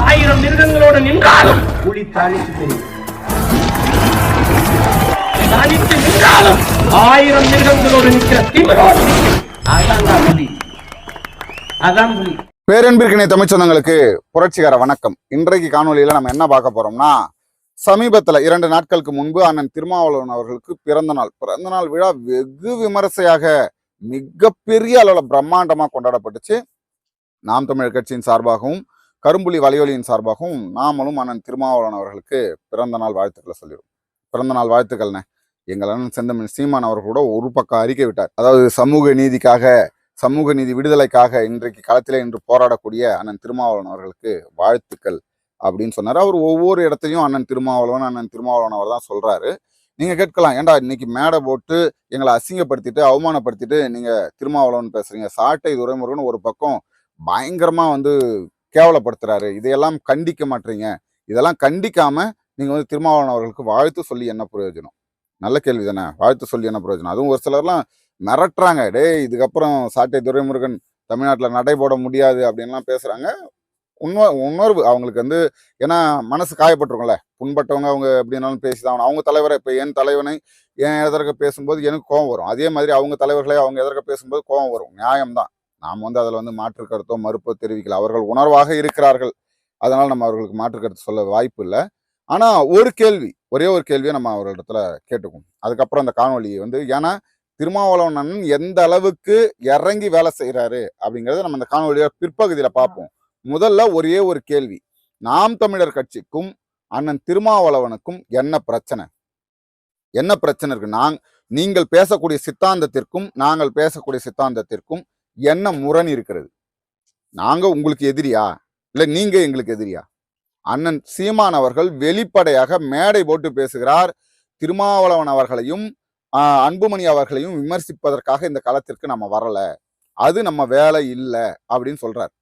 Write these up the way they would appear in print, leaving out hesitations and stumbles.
ஆயிரம் மிருகங்களோடு நின்றாலும் புலி தனித்து தெரியும். தனித்து நின்றாலும் ஆயிரம் மிருகங்களோடு நிற்கிற திமிரோடு அதான் புலி. அதான் புலி. பேரன்பிற்கினை தமிழ் சொந்தங்களுக்கு புரட்சிகர வணக்கம். இன்றைக்கு காணொலியில நம்ம என்ன பார்க்க போறோம்னா, சமீபத்துல 2 நாட்களுக்கு முன்பு அண்ணன் திருமாவளவன் அவர்களுக்கு பிறந்த நாள் விழா வெகு விமரிசையாக மிகப்பெரிய அளவில் பிரம்மாண்டமா கொண்டாடப்பட்டுச்சு. நாம் தமிழர் கட்சியின் சார்பாகவும் கரும்புலி வலையொலியின் சார்பாகவும் நாமளும் அண்ணன் திருமாவளவன் அவர்களுக்கு பிறந்த நாள் வாழ்த்துக்களை சொல்லிடுவோம். பிறந்த நாள் வாழ்த்துக்கள்னே எங்கள் அண்ணன் செந்தமிழ் சீமான் அவர்கள் கூட ஒரு பக்கம் அறிக்கை விட்டார். அதாவது சமூக நீதி விடுதலைக்காக இன்றைக்கு களத்திலே இன்று போராடக்கூடிய அண்ணன் திருமாவளவன் அவர்களுக்கு வாழ்த்துக்கள் அப்படின்னு சொன்னார். அவர் ஒவ்வொரு இடத்தையும் அண்ணன் திருமாவளவன் அவர் தான் சொல்றாரு. நீங்க கேட்கலாம், ஏன்டா இன்னைக்கு மேடை போட்டு எங்களை அசிங்கப்படுத்திட்டு அவமானப்படுத்திட்டு நீங்க திருமாவளவன் பேசுறீங்க, சாட்டை துரைமுருகன் ஒரு பக்கம் பயங்கரமா கேவலப்படுத்துறாரு, இதையெல்லாம் கண்டிக்க மாட்டீங்க, இதெல்லாம் கண்டிக்காம நீங்க திருமாவளவன் அவர்களுக்கு வாழ்த்து சொல்லி என்ன பிரயோஜனம்? நல்ல கேள்வி தானே. வாழ்த்து சொல்லி என்ன பிரயோஜனம்? அதுவும் ஒரு சிலர்லாம் மிரட்டுறாங்க, டேய் இதுக்கப்புறம் சாட்டை துரைமுருகன் தமிழ்நாட்டில் நடைபோட முடியாது அப்படின்லாம் பேசுறாங்க. உணர்வு அவங்களுக்கு ஏன்னா மனசு காயப்பட்டிருக்கும்ல, புண்பட்டவங்க அவங்க எப்படின்னாலும் பேசிதான். அவங்க தலைவரை, இப்போ என் தலைவனை என் எதிர்க்க பேசும்போது எனக்கு கோவம் வரும், அதே மாதிரி அவங்க தலைவர்களை அவங்க எதிர்க்க பேசும்போது கோவம் வரும். நியாயம்தான். நாம் அதில் மாற்று கருத்தோ மறுப்போ தெரிவிக்கல. அவர்கள் உணர்வாக இருக்கிறார்கள், அதனால் நம்ம அவர்களுக்கு மாற்று கருத்து சொல்ல வாய்ப்பு இல்லை. ஆனால் ஒரே ஒரு கேள்வியை நம்ம அவர்களிடத்துல கேட்டுக்கும். அதுக்கப்புறம் அந்த காணொலி ஏன்னா திருமாவளவன் அண்ணன் எந்த அளவுக்கு இறங்கி வேலை செய்யறாரு அப்படிங்கறத நம்ம இந்த காணொலியோட பிற்பகுதியில பார்ப்போம். முதல்ல ஒரே ஒரு கேள்வி, நாம் தமிழர் கட்சிக்கும் அண்ணன் திருமாவளவனுக்கும் என்ன பிரச்சனை இருக்கு? நீங்கள் பேசக்கூடிய சித்தாந்தத்திற்கும் நாங்கள் பேசக்கூடிய சித்தாந்தத்திற்கும் என்ன முரண் இருக்கிறது? நாங்க உங்களுக்கு எதிரியா இல்ல நீங்க எங்களுக்கு எதிரியா? அண்ணன் சீமான் அவர்கள் வெளிப்படையாக மேடை போட்டு பேசுகிறார். திருமாவளவன் அவர்களையும் அன்புமணி அவர்களையும் விமர்சிப்பதற்காக இந்த களத்திற்கு நம்ம வரல, அது நம்ம வேலை இல்லை அப்படின்னு சொல்றார்.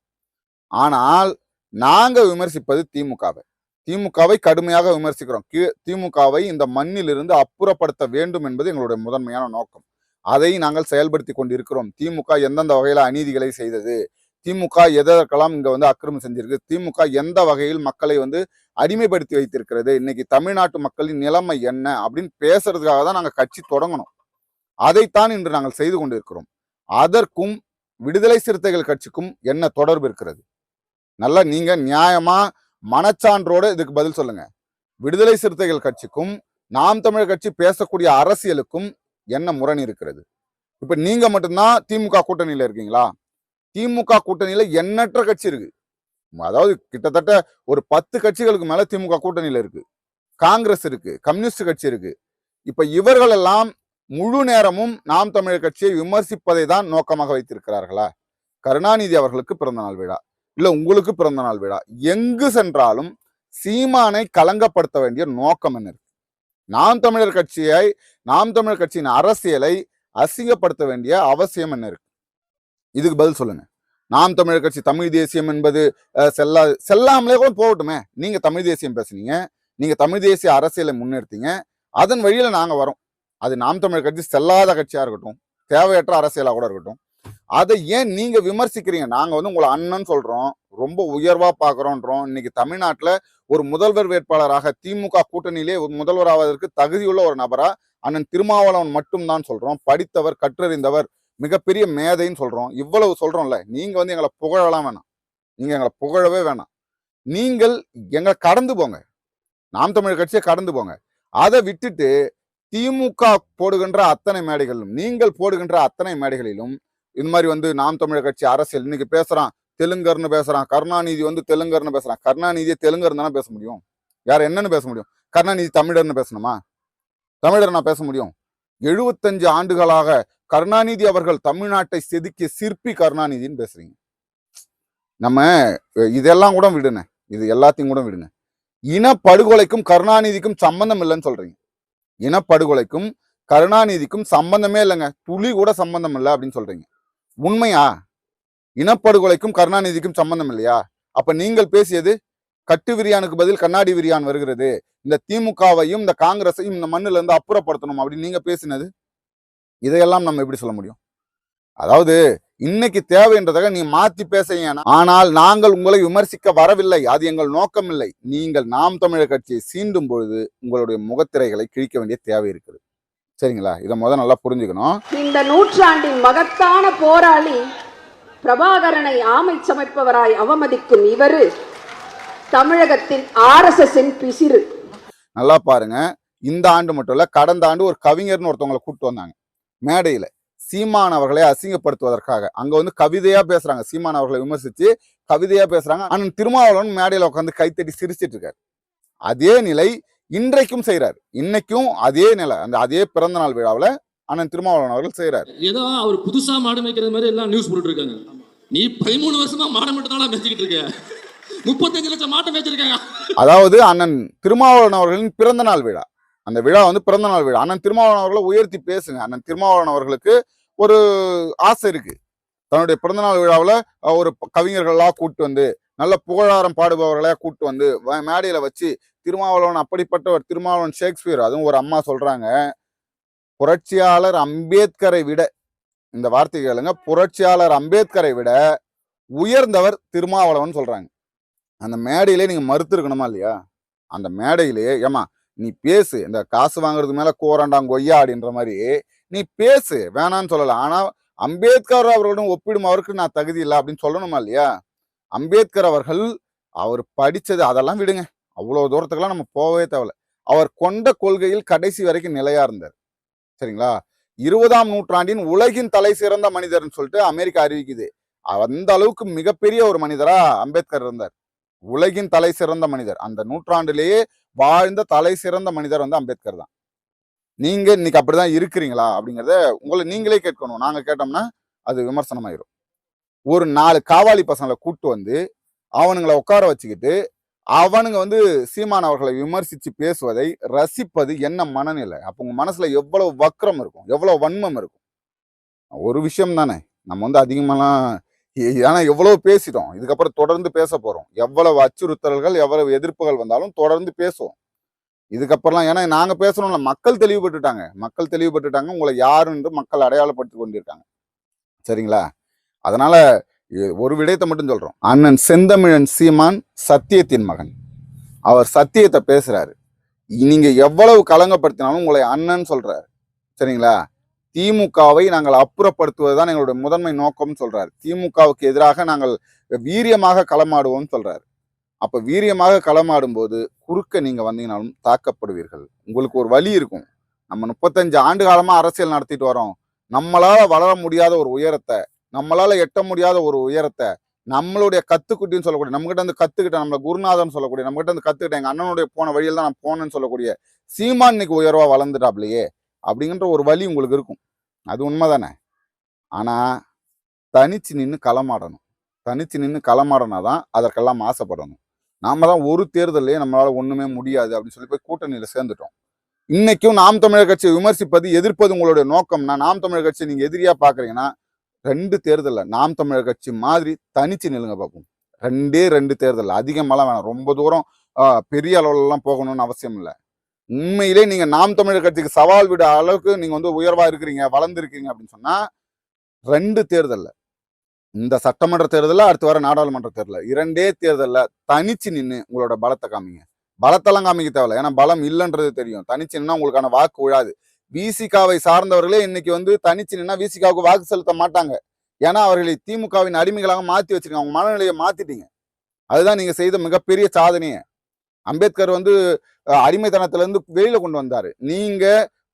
ஆனால் நாங்க விமர்சிப்பது திமுகவை கடுமையாக விமர்சிக்கிறோம். திமுகவை இந்த மண்ணிலிருந்து அப்புறப்படுத்த வேண்டும் என்பது எங்களுடைய முதன்மையான நோக்கம். அதை நாங்கள் செயல்படுத்தி கொண்டிருக்கிறோம். திமுக எந்தெந்த வகையில அநீதிகளை செய்தது, திமுக எதற்கெல்லாம் இங்க அக்கிரமம் செஞ்சிருக்கு, திமுக எந்த வகையில் மக்களை அடிமைப்படுத்தி வைத்திருக்கிறது, இன்னைக்கு தமிழ்நாட்டு மக்களின் நிலைமை என்ன அப்படின்னு பேசுறதுக்காக தான் நாங்கள் கட்சி தொடங்கணும். அதைத்தான் இன்று நாங்கள் செய்து கொண்டிருக்கிறோம். அதற்கும் விடுதலை சிறுத்தைகள் கட்சிக்கும் என்ன தொடர்பு இருக்கிறது? நல்லா நீங்க நியாயமா மனச்சான்றோடு இதுக்கு பதில் சொல்லுங்க. விடுதலை சிறுத்தைகள் கட்சிக்கும் நாம் தமிழர் கட்சி பேசக்கூடிய அரசியலுக்கும் என்ன முரண் இருக்கிறது? இப்ப நீங்க மட்டும்தான் திமுக கூட்டணியில இருக்கீங்களா? திமுக கூட்டணியில எண்ணற்ற கட்சி இருக்கு. அதாவது கிட்டத்தட்ட ஒரு 10 கட்சிகளுக்கு மேல திமுக கூட்டணியில இருக்கு. காங்கிரஸ் இருக்கு, கம்யூனிஸ்ட் கட்சி இருக்கு. இப்ப இவர்கள் எல்லாம் முழு நேரமும் நாம் தமிழர் கட்சியை விமர்சிப்பதை தான் நோக்கமாக வைத்திருக்கிறார்களா? கருணாநிதி அவர்களுக்கு பிறந்தநாள் விழா, இல்ல உங்களுக்கு பிறந்தநாள் விழா, எங்கு சென்றாலும் சீமானை கலங்கப்படுத்த வேண்டிய நோக்கம் என்ன இருக்கு? நாம் தமிழர் கட்சியின் அரசியலை அசிங்கப்படுத்த வேண்டிய அவசியம் என்ன இருக்கு? இதுக்கு பதில் சொல்லுங்க. நாம் தமிழர் கட்சி தமிழ் தேசியம் என்பது செல்லாமலே கூட போகட்டுமே. நீங்க தமிழ் தேசியம் பேசுனீங்க, நீங்க தமிழ் தேசிய அரசியலை முன்னிறுத்தீங்க, அதன் வழியில நாங்க வரோம். அது நாம் தமிழர் கட்சி செல்லாத கட்சியா இருக்கட்டும், தேவையற்ற அரசியலா கூட இருக்கட்டும், அதை ஏன் நீங்க விமர்சிக்கிறீங்க? நாங்க உங்களை அண்ணன் சொல்றோம், ரொம்ப உயர்வா பாக்குறோன்றோம். இன்னைக்கு தமிழ்நாட்டுல ஒரு முதல்வர் வேட்பாளராக திமுக கூட்டணியிலே முதல்வர் ஆவதற்கு தகுதியுள்ள ஒரு நபரா அண்ணன் திருமாவளவன் மட்டும்தான் சொல்றோம். படித்தவர், கற்றறிந்தவர், மிகப்பெரிய மேதைன்னு சொல்றோம். இவ்வளவு சொல்றோம்ல, நீங்க எங்களை புகழலாம் வேணாம், நீங்க எங்களை புகழவே வேணாம். நீங்கள் எங்களை கடந்து போங்க, நாம் தமிழர் கட்சியை கடந்து போங்க. அதை விட்டுட்டு திமுக போடுகின்ற அத்தனை மேடைகளிலும், நீங்கள் போடுகின்ற அத்தனை மேடைகளிலும் இந்த மாதிரி நாம் தமிழர் கட்சி அரசியல் இன்னைக்கு பேசுறான், தெலுங்கர்னு பேசுறான், கருணாநிதி தெலுங்கர்னு பேசுறான். கருணாநிதியை தெலுங்கர் தானே பேச முடியும், யார் என்னன்னு பேச முடியும்? கருணாநிதி தமிழர்னு பேசணுமா? தமிழர் நான் பேச முடியும்? 75 ஆண்டுகளாக கருணாநிதி அவர்கள் தமிழ்நாட்டை செதுக்கிய சிற்பி கருணாநிதினு பேசுறீங்க. நம்ம இதெல்லாம் கூட விடுங்க, இது எல்லாத்தையும் கூட விடுங்க. இனப்படுகொலைக்கும் கருணாநிதிக்கும் சம்பந்தம் இல்லைன்னு சொல்றீங்க. இனப்படுகொலைக்கும் கருணாநிதிக்கும் சம்பந்தமே இல்லைங்க, துளி கூட சம்பந்தம் இல்லை அப்படின்னு சொல்றீங்க. உண்மையா? இனப்படுகொலைக்கும் கருணாநிதிக்கும் சம்பந்தம் இல்லையா? அப்ப நீங்கள் பேசியது கட்டு விரியானுக்கு பதில் கண்ணாடி விரியான் வருகிறது, இந்த திமுகவையும் இந்த காங்கிரஸையும் இந்த மண்ணில இருந்து அப்புறப்படுத்தணும் அப்படின்னு நீங்க பேசினது, இதையெல்லாம் நம்ம எப்படி சொல்ல முடியும்? அதாவது இன்னைக்கு தேவைன்றதாக நீ மாத்தி பேசுங்க. ஆனால் நாங்கள் உங்களை விமர்சிக்க வரவில்லை, அது எங்கள் நோக்கம் இல்லை. நீங்கள் நாம் தமிழர் கட்சியை சீண்டும் பொழுது உங்களுடைய முகத்திரைகளை கிழிக்க வேண்டிய தேவை இருக்குது. சரிங்களா? இதை நல்லா புரிஞ்சுக்கணும். இந்த நூற்றாண்டின் மகத்தான போராளி பிரபாகரனை ஆமை சமைப்பவராய் அவமதிக்கும் இவரு தமிழகத்தின் RSS பிசிறு. நல்லா பாருங்க. இந்த ஆண்டு மட்டும் இல்ல, கடந்த ஆண்டு ஒரு கவிஞர்னு ஒருத்தவங்களை கூப்பிட்டு வந்தாங்க மேடையில. சீமான் அவர்களை அசிங்கப்படுத்துவதற்காக அங்க கவிதையா பேசுறாங்க. சீமான் அவர்களை விமர்சிச்சு கவிதையா பேசுறாங்க. அண்ணன் திருமாவளவன் மேடையில உட்காந்து கைத்தட்டி சிரிச்சிட்டு இருக்காரு. அதே நிலை இன்றைக்கும் செய்யறாரு. இன்னைக்கும் அதே நிலை, அதே பிறந்த நாள் விழாவில் அண்ணன் திருமாவளவன் அவர்கள் செய்யறாரு. ஏதோ அவர் புதுசா மாடு மேய்க்கிறது மாதிரி எல்லாம் நியூஸ் போட்டு இருக்காங்க. நீ 13 வருஷமா மாடு மட்டும் மேய்ச்சிக்கிட்டு இருக்க, 35 லட்சம் மாட்டை மேய்ச்சிருக்காங்க. அதாவது அண்ணன் திருமாவளவன் அவர்களின் பிறந்த நாள் விழா, அந்த விழா பிறந்த நாள் விழா. அண்ணன் திருமாவளவன் அவர்களை உயர்த்தி பேசுங்க. அண்ணன் திருமாவளவன் அவர்களுக்கு ஒரு ஆசை இருக்கு, தன்னுடைய பிறந்தநாள் விழாவில் ஒரு கவிஞர்களா கூப்பிட்டு நல்ல புகழாரம் பாடுபவர்களா கூப்பிட்டு மேடையில வச்சு திருமாவளவன் அப்படிப்பட்டவர், திருமாவளவன் ஷேக்ஸ்பியர். அதுவும் ஒரு அம்மா சொல்றாங்க, புரட்சியாளர் அம்பேத்கரை விட, இந்த வார்த்தை கேளுங்க, புரட்சியாளர் அம்பேத்கரை விட உயர்ந்தவர் திருமாவளவன் சொல்றாங்க. அந்த மேடையிலே நீங்க மறுத்து இருக்கணுமா இல்லையா? அந்த மேடையிலே ஏமா நீ பேசு, இந்த காசு வாங்குறது மேல கோரண்டாங்க கொய்யா அப்படின்ற மாதிரி நீ பேசு, வேணான்னு சொல்லலாம். ஆனா அம்பேத்கர் அவர்களுடன் ஒப்பிடும் அவருக்கு நான் தகுதி இல்லை அப்படின்னு சொல்லணுமா இல்லையா? அம்பேத்கர் அவர்கள் அவர் படிச்சது அதெல்லாம் விடுங்க, அவ்வளவு தூரத்துக்கெல்லாம் நம்ம போகவே தேவையில்ல. அவர் கொண்ட கொள்கையில் கடைசி வரைக்கும் நிலையா இருந்தார். சரிங்களா? 20ஆம் நூற்றாண்டின் உலகின் தலை சிறந்த மனிதர்னு சொல்லிட்டு அமெரிக்கா அறிவிக்குது. அந்த அளவுக்கு மிகப்பெரிய ஒரு மனிதரா அம்பேத்கர் இருந்தார். உலகின் தலை சிறந்த மனிதர், அந்த நூற்றாண்டிலேயே வாழ்ந்த தலை சிறந்த மனிதர் அம்பேத்கர் தான். நீங்க இன்னைக்கு அப்படிதான் இருக்கிறீங்களா அப்படிங்கிறத உங்களை நீங்களே கேட்கணும். நாங்க கேட்டோம்னா அது விமர்சனமாயிரும். ஒரு 4 காவாலி பசங்களை கூட்டு அவனுங்களை உட்கார வச்சுக்கிட்டு அவனுங்க சீமான் அவர்களை விமர்சிச்சு பேசுவதை ரசிப்பது என்ன மனநிலை? அப்ப உங்க மனசுல எவ்வளவு வக்ரம் இருக்கும், எவ்வளவு வன்மம் இருக்கும்? ஒரு விஷயம் தானே, நம்ம அதிகமாலாம் ஏன்னா எவ்வளவு பேசிட்டோம், இதுக்கப்புறம் தொடர்ந்து பேச போறோம். எவ்வளவு அச்சுறுத்தல்கள், எவ்வளவு எதிர்ப்புகள் வந்தாலும் தொடர்ந்து பேசுவோம் இதுக்கப்புறம்லாம். ஏன்னா நாங்க பேசணும்ல, மக்கள் தெளிவுபட்டுட்டாங்க, உங்களை யாருன்னு மக்கள் அடையாளப்படுத்தி கொண்டிருக்காங்க. சரிங்களா? அதனால ஒரு விடயத்தை மட்டும் சொல்றோம். அண்ணன் செந்தமிழன் சீமான் சத்தியத்தின் மகன், அவர் சத்தியத்தை பேசுறாரு. நீங்க எவ்வளவு களங்கப்படுத்தினாலும் உங்களை அண்ணன் சொல்றாரு. சரிங்களா? திமுகவை நாங்கள் அப்புறப்படுத்துவதுதான் எங்களுடைய முதன்மை நோக்கம் சொல்றாரு. திமுகவுக்கு எதிராக நாங்கள் வீரியமாக களமாடுவோம் சொல்றாரு. அப்ப வீரியமாக களமாடும் போது குறுக்க நீங்க வந்தீங்கனாலும் தாக்கப்படுவீர்கள். உங்களுக்கு ஒரு வழி இருக்கும். நம்ம 35 ஆண்டு காலமா அரசியல் நடத்திட்டு வரோம். நம்மளால வளர முடியாத ஒரு உயரத்தை, நம்மளால எட்ட முடியாத ஒரு உயரத்தை, நம்மளுடைய கத்துக்குட்டின்னு சொல்லக்கூடிய, நம்ம கிட்ட கத்துக்கிட்ட, நம்மள குருநாதன் சொல்லக்கூடிய, நம்ம கிட்ட கத்துக்கிட்ட, எங்க அண்ணனுடைய போன வழியில் தான் நான் போனேன்னு சொல்லக்கூடிய சீமான் இன்னைக்கு உயர்வா வளர்ந்துட்டாப்லையே அப்படிங்கிற ஒரு வழி உங்களுக்கு இருக்கும். அது உண்மைதானே? ஆனா தனிச்சு நின்று களமாடணும். தனிச்சு நின்று களமாடனாதான் அதற்கெல்லாம் ஆசைப்படணும். நாம தான் ஒரு தேர்தலையே நம்மளால ஒண்ணுமே முடியாது அப்படின்னு சொல்லி போய் கூட்டணியில சேர்ந்துட்டோம். இன்னைக்கும் நாம் தமிழர் கட்சியை விமர்சிப்பது, எதிர்ப்பது உங்களுடைய நோக்கம்னா, நாம் தமிழர் கட்சியை நீங்க எதிரியா பாக்குறீங்கன்னா 2 தேர்தல்ல நாம் தமிழர் கட்சி மாதிரி தனிச்சு நில்லுங்க பார்ப்போம். 2 தேர்தல், அதிகமாலாம் வேணாம், ரொம்ப தூரம் பெரிய அளவுல எல்லாம் போகணும்னு அவசியம் இல்லை. உண்மையிலே நீங்க நாம் தமிழர் கட்சிக்கு சவால் விட அளவுக்கு நீங்க உயர்வா இருக்கிறீங்க, வளர்ந்துருக்கீங்க அப்படின்னு சொன்னா 2 தேர்தல்ல, இந்த சட்டமன்ற தேர்தலில், அடுத்து வர நாடாளுமன்ற தேர்தல், 2 தேர்தல்ல தனிச்சு நின்று உங்களோட பலத்தை காமிங்க. பலத்தெல்லாம் காமிக்க தேவையில்ல, ஏன்னா பலம் இல்லைன்றது தெரியும். தனிச்சு நின்னா உங்களுக்கான வாக்கு விழாது. விசிகாவை சார்ந்தவர்களே இன்னைக்கு தனிச்சு நின்னா விசிகாவுக்கு வாக்கு செலுத்த மாட்டாங்க. ஏன்னா அவர்களை திமுகவின் அடிமைகளாக மாத்தி வச்சிருக்காங்க. அவங்க மனநிலையை மாத்திட்டீங்க. அதுதான் நீங்க செய்த மிகப்பெரிய சாதனையே. அம்பேத்கர் அடிமைத்தனத்திலிருந்து வெளியில கொண்டு வந்தாரு. நீங்க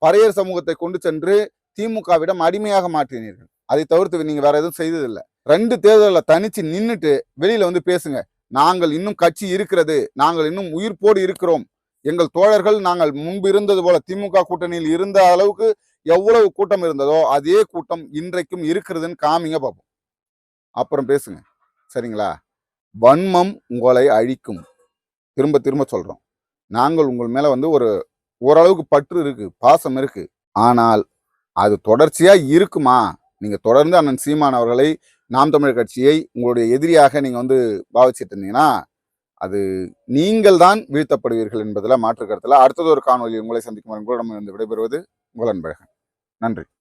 பறையர் சமூகத்தை கொண்டு சென்று திமுகவிடம் அடிமையாக மாற்றினீர்கள். அதை தவிர்த்து நீங்க வேற எதுவும் செய்ததில்லை. 2 தேர்தலில் தனிச்சு நின்றுட்டு வெளியில பேசுங்க. நாங்கள் இன்னும் கட்சி இருக்கிறது, நாங்கள் இன்னும் உயிர்ப்போடு இருக்கிறோம், எங்கள் தோழர்கள் நாங்கள் முன்பு இருந்தது போல திமுக கூட்டணியில் இருந்த அளவுக்கு எவ்வளவு கூட்டம் இருந்ததோ அதே கூட்டம் இன்றைக்கும் இருக்கிறதுன்னு காமிங்க பார்ப்போம். அப்புறம் பேசுங்க. சரிங்களா? வன்மம் உங்களை அழிக்கும். திரும்ப திரும்ப சொல்றோம். நாங்கள் உங்கள் மேல ஒரு ஓரளவுக்கு பற்று இருக்கு, பாசம் இருக்கு. ஆனால் அது தொடர்ச்சியா இருக்குமா? நீங்க தொடர்ந்து அண்ணன் சீமான் அவர்களை, நாம் தமிழர் கட்சியை உங்களுடைய எதிரியாக நீங்க பாவிச்சிட்டு இருந்தீங்கன்னா அது நீங்கள் தான் வீழ்த்தப்படுவீர்கள் என்பதில் மாற்று கருத்துல. அடுத்தது ஒரு காணொலி உங்களை சந்திக்கும் உங்களிடம் விடைபெறுவது உங்கள் அன்பழகன். நன்றி.